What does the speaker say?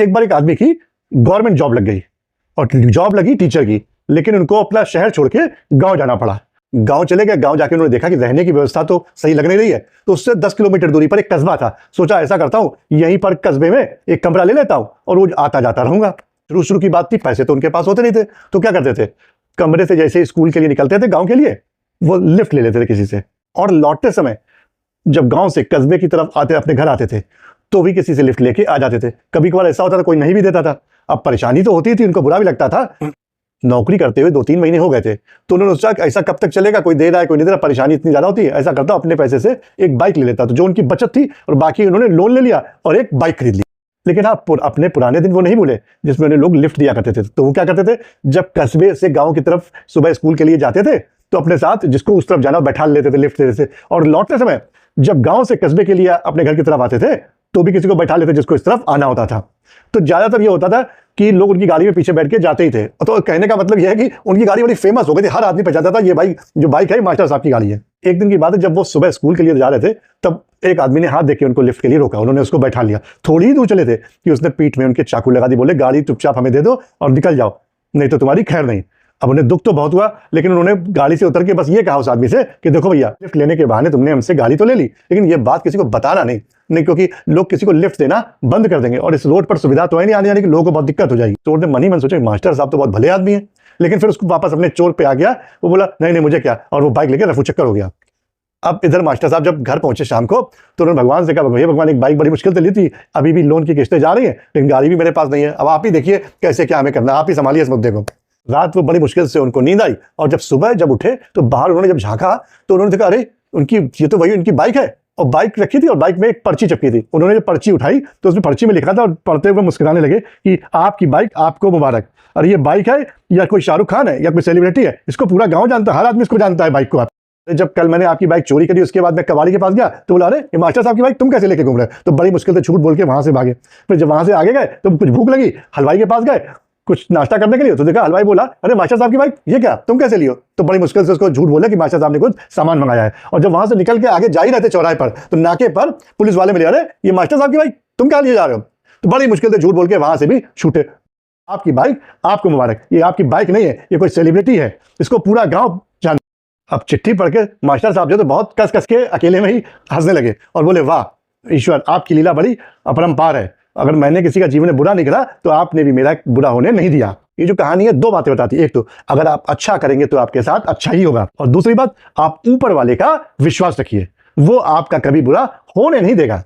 एक बार एक आदमी की गवर्नमेंट जॉब लग गई और जॉब लगी टीचर की, लेकिन उनको अपना शहर छोड़ के गांव जाना पड़ा। गांव चले गए, गांव जाके उन्होंने देखा कि रहने की व्यवस्था तो सही लग नहीं रही है, तो उससे 10 किलोमीटर दूरी पर एक कस्बा था। सोचा ऐसा करता हूं, यहीं पर कस्बे में एक कमरा ले लेता हूं और रोज आता जाता रहूंगा। शुरू शुरू की बात थी, पैसे तो उनके पास होते नहीं थे, तो क्या करते थे, कमरे से जैसे स्कूल के लिए निकलते थे गाँव के लिए, वो लिफ्ट ले लेते थे किसी से, और लौटते समय जब गांव से कस्बे की तरफ आते अपने घर आते थे तो भी किसी से लिफ्ट लेके आ जाते थे। कभी कभार ऐसा होता था कोई नहीं भी देता था। अब परेशानी तो होती थी, उनको बुरा भी लगता था। नौकरी करते हुए 2-3 महीने हो गए थे, तो उन्होंने सोचा कि ऐसा कब तक चलेगा, कोई दे रहा है कोई नहीं दे रहा, परेशानी इतनी ज्यादा होती है, ऐसा करता अपने पैसे से एक बाइक ले लेता। तो जो उनकी बचत थी और बाकी उन्होंने लोन ले लिया और एक बाइक खरीद ली। लेकिन आप अपने पुराने दिन वो नहीं भूले जिसमें उन्हें लोग लिफ्ट दिया करते थे। तो वो क्या करते थे, जब कस्बे से गाँव की तरफ सुबह स्कूल के लिए जाते थे तो अपने साथ जिसको उस तरफ जाना बैठा लेते थे, लिफ्ट देते थे। और लौटते समय जब गांव से कस्बे के लिए अपने घर की तरफ आते थे तो भी किसी को बैठा लेते जिसको इस तरफ आना होता था। तो ज्यादातर ये होता था कि लोग उनकी गाड़ी में पीछे बैठ के जाते ही थे। तो कहने का मतलब यह है कि उनकी गाड़ी बड़ी फेमस हो गई थी, हर आदमी पहचानता था ये भाई जो बाइक है मास्टर साहब की गाड़ी है। एक दिन की बात है, जब वो सुबह स्कूल के लिए जा रहे थे तब एक आदमी ने हाथ देके उनको लिफ्ट के लिए रोका। उन्होंने उसको बैठा लिया। थोड़ी ही दूर चले थे कि उसने पीठ में उनके चाकू लगा दी, बोले गाड़ी चुपचाप हमें दे दो और निकल जाओ, नहीं तो तुम्हारी खैर नहीं। अब उन्हें दुख तो बहुत हुआ, लेकिन उन्होंने गाड़ी से उतर के बस ये कहा उस आदमी से कि देखो भैया, लिफ्ट लेने के बहाने तुमने हमसे गाड़ी तो ले ली, लेकिन ये बात किसी को बताना नहीं, क्योंकि लोग किसी को लिफ्ट देना बंद कर देंगे और इस रोड पर सुविधा तो है नहीं आने जाने की, लोगों को बहुत दिक्कत हो जाएगी। चोर ने मन ही मन सोचा मास्टर साहब तो बहुत भले आदमी है, लेकिन फिर उसको वापस अपने चोर पे आ गया। वो बोला नहीं मुझे क्या, और वो बाइक लेकर रफू चक्कर हो गया। अब इधर मास्टर साहब जब घर पहुंचे शाम को तो उन्होंने भगवान से कहा, भैया भगवान, एक बाइक बड़ी मुश्किल से ली थी, अभी भी लोन की किस्तें जा रही हैं, लेकिन गाड़ी भी मेरे पास नहीं है, अब आप ही देखिए कैसे क्या हमें करना, आप ही संभालिए इस मुद्दे को। रात वो बड़ी मुश्किल से उनको नींद आई और जब सुबह जब उठे तो बाहर उन्होंने जब झांका तो उन्होंने देखा, अरे उनकी ये तो वही उनकी बाइक है, और बाइक रखी थी और बाइक में एक पर्ची चिपकी थी। उन्होंने जब पर्ची उठाई तो उसमें पर्ची में लिखा था और पढ़ते हुए मुस्कुराने लगे कि आपकी बाइक आपको मुबारक। और ये बाइक है या कोई शाहरुख खान है या कोई सेलिब्रिटी है, इसको पूरा गाँव जानता है, हर आदमी इसको जानता है बाइक को। जब कल मैंने आपकी बाइक चोरी करी उसके बाद मैं कबाड़ी के पास गया तो बोला, अरे ये मास्टर साहब की बाइक तुम कैसे लेके घूम रहे हो? तो बड़ी मुश्किल से झूठ बोल के वहां से भागे। फिर जब वहां से आगे गए तो कुछ भूख लगी, हलवाई के पास गए कुछ नाश्ता करने के लिए, तो देखा हलवाई बोला, अरे मास्टर साहब की बाइक ये क्या, तुम कैसे लियो? तो बड़ी मुश्किल से उसको झूठ बोला कि मास्टर साहब ने कुछ सामान मंगाया है। और जब वहां से निकल के आगे जा ही रहते चौराहे पर तो नाके पर पुलिस वाले मिले, अरे ये मास्टर साहब की बाइक तुम क्या लिए जा रहे हो? तो बड़ी मुश्किल से झूठ बोल के वहां से भी छूटे। आपकी बाइक आपको मुबारक, ये आपकी बाइक नहीं है, ये कोई सेलिब्रिटी है, इसको पूरा गाँव जानता। अब चिट्ठी पढ़ के मास्टर साहब जो तो बहुत कस कस के अकेले में ही हंसने लगे और बोले, वाह ईश्वर, आपकी लीला बड़ी अपरंपार है, अगर मैंने किसी का जीवन में बुरा नहीं करा तो आपने भी मेरा बुरा होने नहीं दिया। ये जो कहानी है 2 बातें बताती है, एक तो अगर आप अच्छा करेंगे तो आपके साथ अच्छा ही होगा, और दूसरी बात आप ऊपर वाले का विश्वास रखिए, वो आपका कभी बुरा होने नहीं देगा।